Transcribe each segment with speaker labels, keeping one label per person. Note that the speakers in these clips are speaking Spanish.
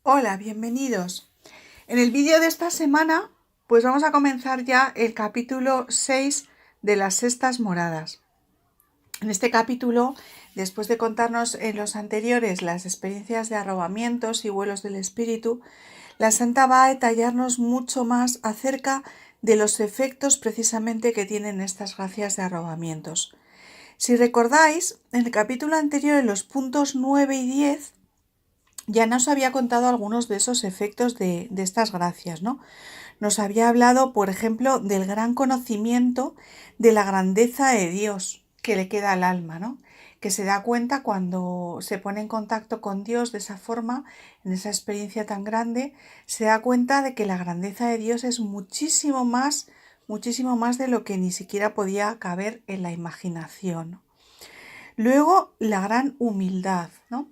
Speaker 1: Hola, bienvenidos. En el vídeo de esta semana, pues vamos a comenzar ya el capítulo 6 de las sextas moradas. En este capítulo, después de contarnos en los anteriores las experiencias de arrobamientos y vuelos del espíritu, la santa va a detallarnos mucho más acerca de los efectos precisamente que tienen estas gracias de arrobamientos. Si recordáis, en el capítulo anterior, en los puntos 9 y 10, ya nos había contado algunos de esos efectos de estas gracias, ¿no? Nos había hablado, por ejemplo, del gran conocimiento de la grandeza de Dios que le queda al alma, ¿no? Que se da cuenta cuando se pone en contacto con Dios de esa forma, en esa experiencia tan grande, se da cuenta de que la grandeza de Dios es muchísimo más de lo que ni siquiera podía caber en la imaginación, ¿no? Luego, la gran humildad, ¿no?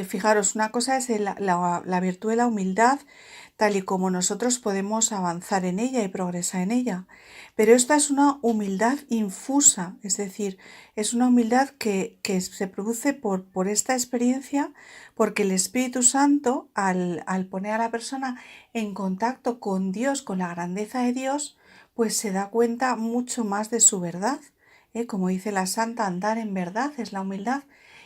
Speaker 1: Fijaros, una cosa es la virtud de la humildad, tal y como nosotros podemos avanzar en ella y progresar en ella. Pero esta es una humildad infusa, es decir, es una humildad que se produce por esta experiencia, porque el Espíritu Santo, al poner a la persona en contacto con Dios, con la grandeza de Dios, pues se da cuenta mucho más de su verdad. Como dice la santa, andar en verdad es la humildad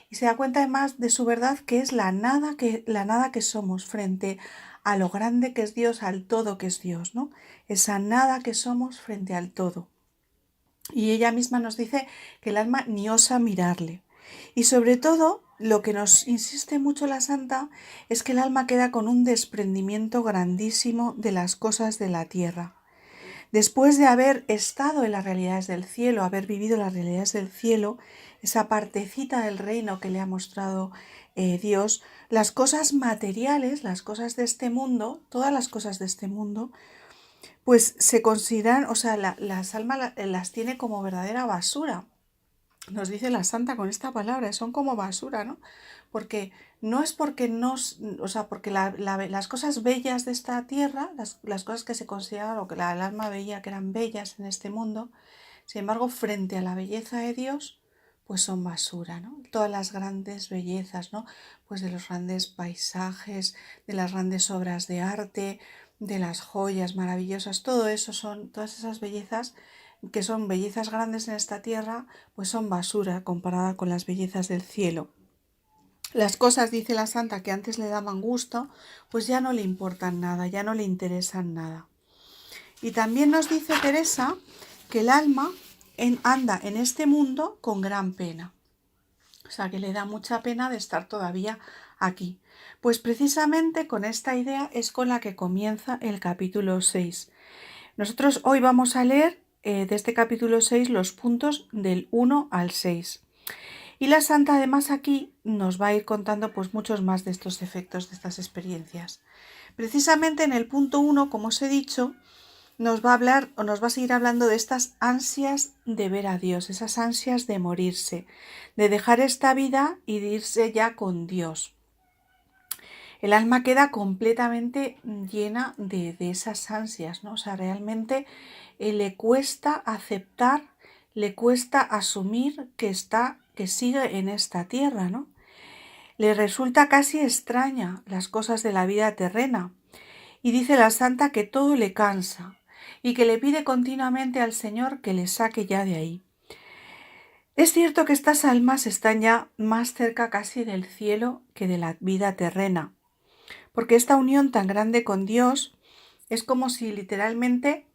Speaker 1: y se da cuenta además de su verdad, que es la nada que somos frente a lo grande que es Dios, al todo que es Dios, ¿no? Esa nada que somos frente al todo. Y ella misma nos dice que el alma ni osa mirarle. Y sobre todo, lo que nos insiste mucho la santa es que el alma queda con un desprendimiento grandísimo de las cosas de la tierra. Después de haber estado en las realidades del cielo, haber vivido las realidades del cielo, esa partecita del reino que le ha mostrado Dios, las cosas materiales, las cosas de este mundo, todas las cosas de este mundo, pues se consideran, o sea, las almas las tiene como verdadera basura. Nos dice la santa con esta palabra, son como basura, ¿no? Porque no es porque o sea, porque las cosas bellas de esta tierra, las cosas que se consideran o que el alma veía que eran bellas en este mundo, sin embargo, frente a la belleza de Dios, pues son basura, ¿no? Todas las grandes bellezas, ¿no? Pues de los grandes paisajes, de las grandes obras de arte, de las joyas maravillosas, todo eso son, todas esas bellezas que son bellezas grandes en esta tierra, pues son basura comparada con las bellezas del cielo. Las cosas, dice la santa, que antes le daban gusto, pues ya no le importan nada, ya no le interesan nada. Y también nos dice Teresa que el alma anda en este mundo con gran pena. O sea, que le da mucha pena de estar todavía aquí. Pues precisamente con esta idea es con la que comienza el capítulo 6. Nosotros hoy vamos a leer de este capítulo 6 los puntos del 1 al 6. Y la santa además aquí nos va a ir contando pues muchos más de estos efectos, de estas experiencias. Precisamente en el punto 1, como os he dicho, nos va a hablar o nos va a seguir hablando de estas ansias de ver a Dios, esas ansias de morirse, de dejar esta vida y de irse ya con Dios. El alma queda completamente llena de esas ansias, ¿no? O sea, realmente le cuesta aceptar, le cuesta asumir que sigue en esta tierra, ¿no? Le resulta casi extraña las cosas de la vida terrena. Y dice la santa que todo le cansa y que le pide continuamente al Señor que le saque ya de ahí. Es cierto que estas almas están ya más cerca casi del cielo que de la vida terrena, porque esta unión tan grande con Dios es como si literalmente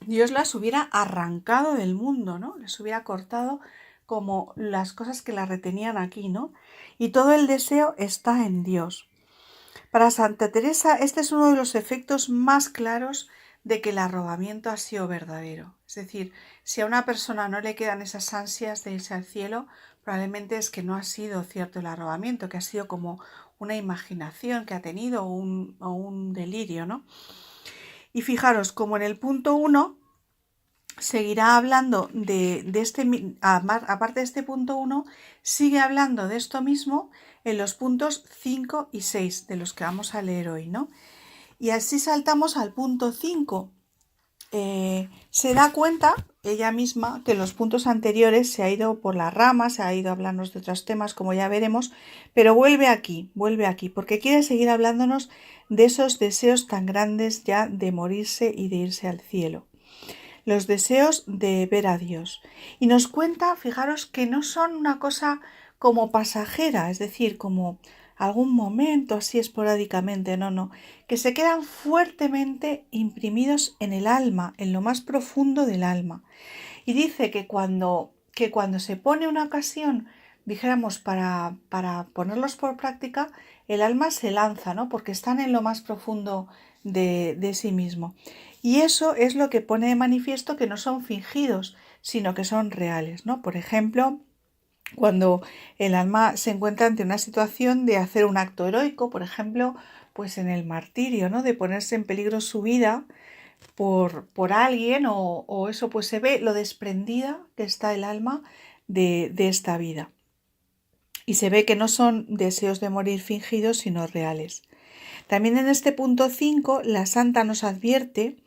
Speaker 1: Dios las hubiera arrancado del mundo, ¿no? Les hubiera cortado como las cosas que las retenían aquí, ¿no? Y todo el deseo está en Dios. Para Santa Teresa, este es uno de los efectos más claros de que el arrobamiento ha sido verdadero. Es decir, si a una persona no le quedan esas ansias de irse al cielo, probablemente es que no ha sido cierto el arrobamiento, que ha sido como una imaginación que ha tenido o un delirio, ¿no? Y fijaros, como en el punto 1 seguirá hablando aparte de este punto 1, sigue hablando de esto mismo en los puntos 5 y 6 de los que vamos a leer hoy, ¿no? Y así saltamos al punto 5, se da cuenta ella misma que en los puntos anteriores se ha ido por las ramas, se ha ido a hablarnos de otros temas, como ya veremos, pero vuelve aquí, porque quiere seguir hablándonos de esos deseos tan grandes ya de morirse y de irse al cielo. Los deseos de ver a Dios. Y nos cuenta, fijaros, que no son una cosa como pasajera, es decir, como algún momento así esporádicamente, no, que se quedan fuertemente imprimidos en el alma, en lo más profundo del alma. Y dice que cuando se pone una ocasión, dijéramos, para ponerlos por práctica, el alma se lanza, ¿no? Porque están en lo más profundo de sí mismo. Y eso es lo que pone de manifiesto que no son fingidos, sino que son reales, ¿no? Por ejemplo, cuando el alma se encuentra ante una situación de hacer un acto heroico, por ejemplo, pues en el martirio, ¿no? De ponerse en peligro su vida por alguien o eso, pues se ve lo desprendida que está el alma de esta vida. Y se ve que no son deseos de morir fingidos, sino reales. También en este punto 5, la santa nos advierte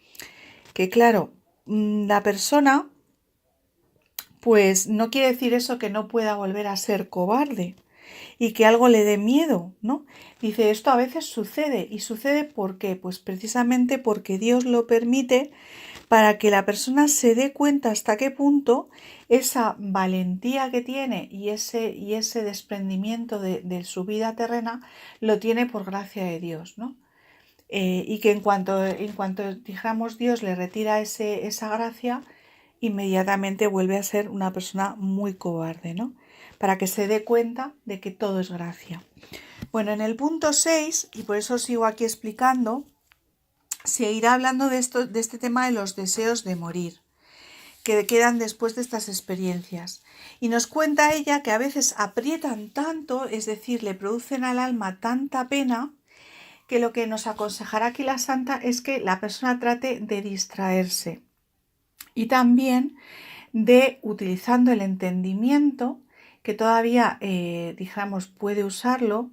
Speaker 1: que, claro, la persona, pues no quiere decir eso que no pueda volver a ser cobarde y que algo le dé miedo, ¿no? Dice, esto a veces sucede. ¿Y sucede por qué? Pues precisamente porque Dios lo permite para que la persona se dé cuenta hasta qué punto esa valentía que tiene y ese desprendimiento de su vida terrena lo tiene por gracia de Dios, ¿no? Y que en cuanto dijéramos Dios le retira esa gracia, inmediatamente vuelve a ser una persona muy cobarde, ¿no? Para que se dé cuenta de que todo es gracia. Bueno, en el punto 6, y por eso sigo aquí explicando, se irá hablando de este tema de los deseos de morir, que quedan después de estas experiencias. Y nos cuenta ella que a veces aprietan tanto, es decir, le producen al alma tanta pena, que lo que nos aconsejará aquí la santa es que la persona trate de distraerse y también de, utilizando el entendimiento, que todavía, dijéramos, puede usarlo,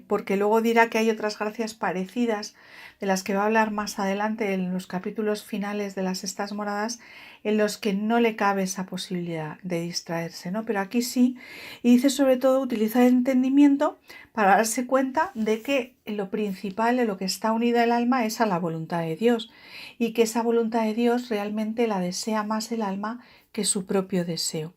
Speaker 1: porque luego dirá que hay otras gracias parecidas de las que va a hablar más adelante en los capítulos finales de las sextas moradas, en los que no le cabe esa posibilidad de distraerse, ¿no? Pero aquí sí, y dice sobre todo utilizar el entendimiento para darse cuenta de que lo principal, de lo que está unido el alma, es a la voluntad de Dios, y que esa voluntad de Dios realmente la desea más el alma que su propio deseo.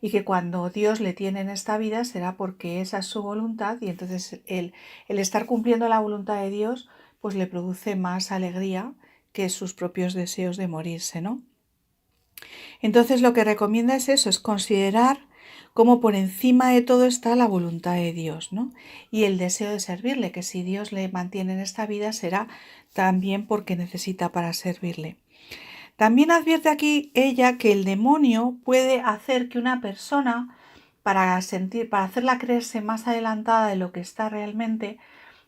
Speaker 1: Y que cuando Dios le tiene en esta vida será porque esa es su voluntad y entonces el estar cumpliendo la voluntad de Dios pues le produce más alegría que sus propios deseos de morirse, ¿no? Entonces lo que recomienda es eso, es considerar cómo por encima de todo está la voluntad de Dios, ¿no? Y el deseo de servirle, que si Dios le mantiene en esta vida será también porque necesita para servirle. También advierte aquí ella que el demonio puede hacer que una persona, para hacerla creerse más adelantada de lo que está realmente,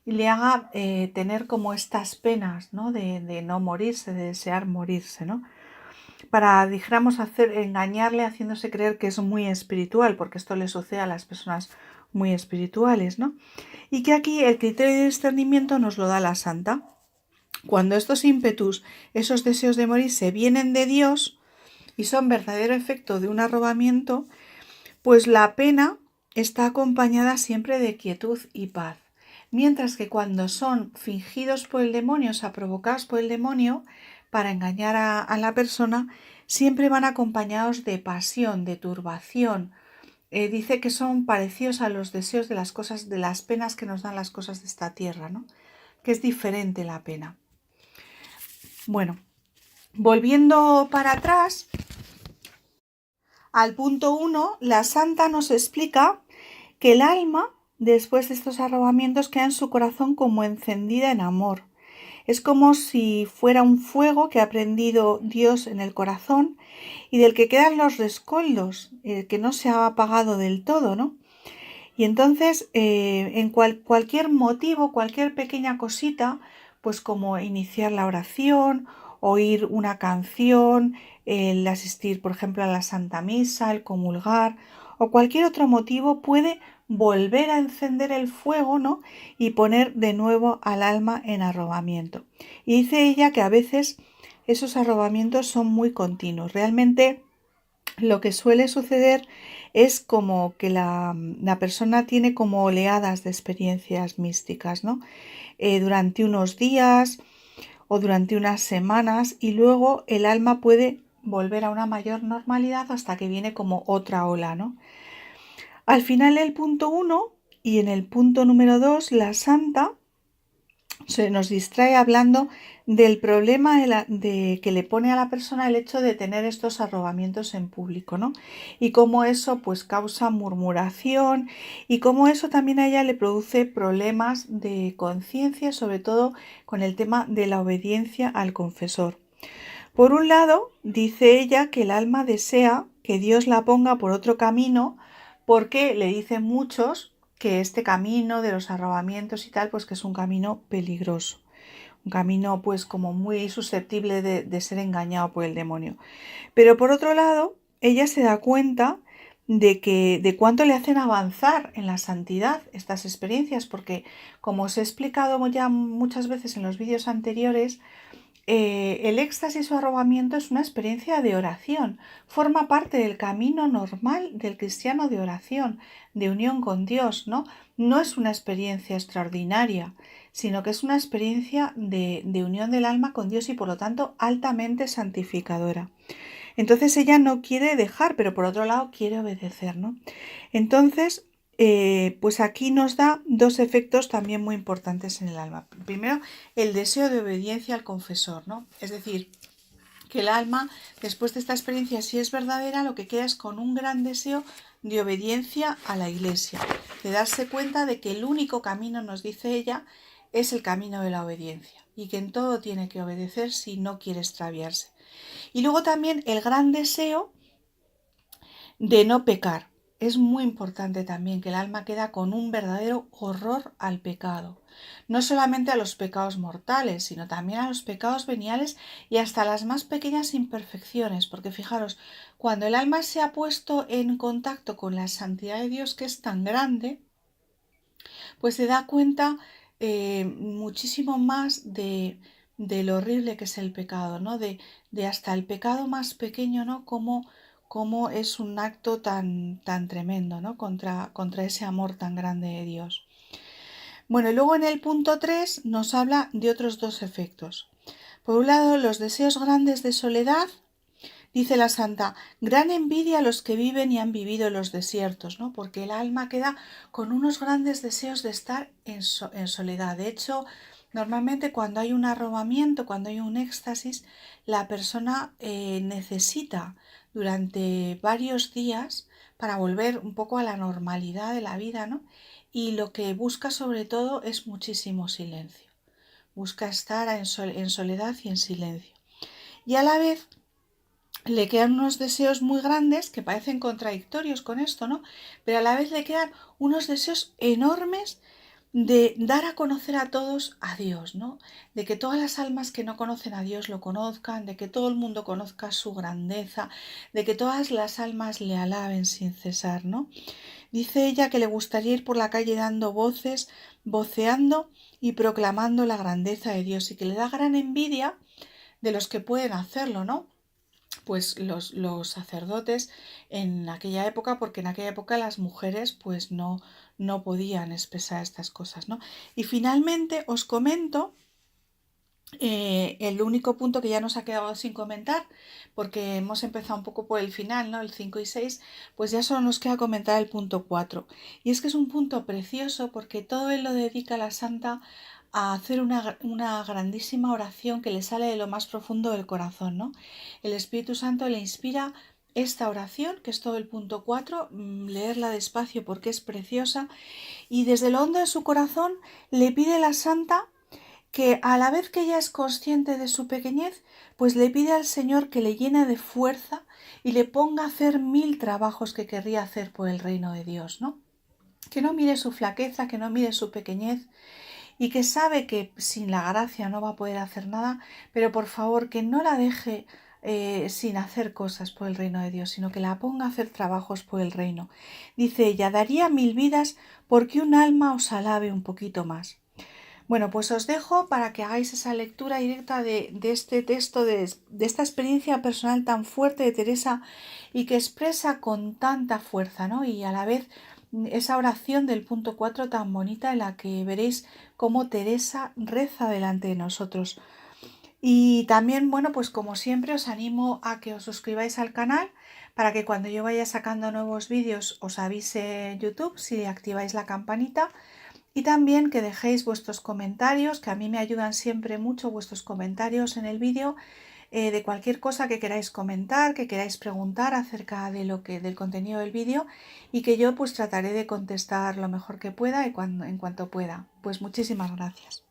Speaker 1: le haga tener como estas penas, ¿no? De no morirse, de desear morirse, ¿no? Para, dijéramos, engañarle haciéndose creer que es muy espiritual, porque esto le sucede a las personas muy espirituales, ¿no? Y que aquí el criterio de discernimiento nos lo da la santa. Cuando estos ímpetus, esos deseos de morirse vienen de Dios y son verdadero efecto de un arrobamiento, pues la pena está acompañada siempre de quietud y paz. Mientras que cuando son fingidos por el demonio, o sea, provocados por el demonio para engañar a la persona, siempre van acompañados de pasión, de turbación. Dice que son parecidos a los deseos de las cosas, de las penas que nos dan las cosas de esta tierra, ¿no? Que es diferente la pena. Bueno, volviendo para atrás, al punto 1, la santa nos explica que el alma, después de estos arrobamientos, queda en su corazón como encendida en amor. Es como si fuera un fuego que ha prendido Dios en el corazón y del que quedan los rescoldos, que no se ha apagado del todo, ¿no? Y entonces, en cualquier motivo, cualquier pequeña cosita, pues como iniciar la oración, oír una canción, el asistir, por ejemplo, a la Santa Misa, el comulgar, o cualquier otro motivo puede volver a encender el fuego, ¿no? Y poner de nuevo al alma en arrobamiento. Y dice ella que a veces esos arrobamientos son muy continuos. Realmente lo que suele suceder es como que la persona tiene como oleadas de experiencias místicas, ¿no? Durante unos días o durante unas semanas, y luego el alma puede volver a una mayor normalidad hasta que viene como otra ola, ¿no? Al final el punto 1 y en el punto número 2 la santa se nos distrae hablando del problema de que le pone a la persona el hecho de tener estos arrobamientos en público, ¿no? Y cómo eso pues causa murmuración y cómo eso también a ella le produce problemas de conciencia, sobre todo con el tema de la obediencia al confesor. Por un lado, dice ella que el alma desea que Dios la ponga por otro camino porque le dicen muchos que este camino de los arrobamientos y tal, pues que es un camino peligroso, un camino pues como muy susceptible de ser engañado por el demonio. Pero por otro lado, ella se da cuenta de cuánto le hacen avanzar en la santidad estas experiencias, porque como os he explicado ya muchas veces en los vídeos anteriores, el éxtasis o arrobamiento es una experiencia de oración, forma parte del camino normal del cristiano de oración, de unión con Dios, ¿no? No es una experiencia extraordinaria, sino que es una experiencia de unión del alma con Dios y por lo tanto altamente santificadora. Entonces ella no quiere dejar, pero por otro lado quiere obedecer, ¿no? Entonces, pues aquí nos da dos efectos también muy importantes en el alma. Primero, el deseo de obediencia al confesor, ¿no? Es decir, que el alma, después de esta experiencia, si es verdadera, lo que queda es con un gran deseo de obediencia a la Iglesia, de darse cuenta de que el único camino, nos dice ella, es el camino de la obediencia y que en todo tiene que obedecer si no quiere extraviarse. Y luego también el gran deseo de no pecar. Es muy importante también que el alma queda con un verdadero horror al pecado. No solamente a los pecados mortales, sino también a los pecados veniales y hasta las más pequeñas imperfecciones. Porque fijaros, cuando el alma se ha puesto en contacto con la santidad de Dios, que es tan grande, pues se da cuenta muchísimo más de lo horrible que es el pecado, ¿no? De hasta el pecado más pequeño, ¿no? Como es un acto tan tremendo, ¿no? Contra ese amor tan grande de Dios. Bueno, y luego en el punto 3 nos habla de otros dos efectos. Por un lado, los deseos grandes de soledad. Dice la santa, gran envidia a los que viven y han vivido en los desiertos, ¿no? Porque el alma queda con unos grandes deseos de estar en soledad. De hecho, normalmente cuando hay un arrobamiento, cuando hay un éxtasis, la persona necesita durante varios días para volver un poco a la normalidad de la vida, ¿no? Y lo que busca sobre todo es muchísimo silencio. Busca estar en soledad y en silencio. Y a la vez le quedan unos deseos muy grandes que parecen contradictorios con esto, ¿no? Pero a la vez le quedan unos deseos enormes de dar a conocer a todos a Dios, ¿no? De que todas las almas que no conocen a Dios lo conozcan, de que todo el mundo conozca su grandeza, de que todas las almas le alaben sin cesar, ¿no? Dice ella que le gustaría ir por la calle dando voces, voceando y proclamando la grandeza de Dios y que le da gran envidia de los que pueden hacerlo, ¿no? Pues los sacerdotes en aquella época, porque en aquella época las mujeres pues no podían expresar estas cosas, ¿no? Y finalmente os comento el único punto que ya nos ha quedado sin comentar, porque hemos empezado un poco por el final, ¿no? El 5 y 6, pues ya solo nos queda comentar el punto 4. Y es que es un punto precioso porque todo él lo dedica a la santa a hacer una grandísima oración que le sale de lo más profundo del corazón, ¿no? El Espíritu Santo le inspira esta oración, que es todo el punto 4, leerla despacio porque es preciosa, y desde lo hondo de su corazón le pide a la santa que a la vez que ella es consciente de su pequeñez, pues le pide al Señor que le llene de fuerza y le ponga a hacer 1000 trabajos que querría hacer por el reino de Dios, ¿no? Que no mire su flaqueza, que no mire su pequeñez y que sabe que sin la gracia no va a poder hacer nada, pero por favor que no la deje sin hacer cosas por el reino de Dios, sino que la ponga a hacer trabajos por el reino. Dice ella, daría 1000 vidas porque un alma os alabe un poquito más. Bueno, pues os dejo para que hagáis esa lectura directa de este texto, de esta experiencia personal tan fuerte de Teresa y que expresa con tanta fuerza, ¿no? Y a la vez esa oración del punto 4 tan bonita en la que veréis cómo Teresa reza delante de nosotros. Y también, bueno, pues como siempre os animo a que os suscribáis al canal para que cuando yo vaya sacando nuevos vídeos os avise YouTube si activáis la campanita. Y también que dejéis vuestros comentarios, que a mí me ayudan siempre mucho vuestros comentarios en el vídeo, de cualquier cosa que queráis comentar, que queráis preguntar acerca de del contenido del vídeo y que yo pues trataré de contestar lo mejor que pueda y en cuanto pueda. Pues muchísimas gracias.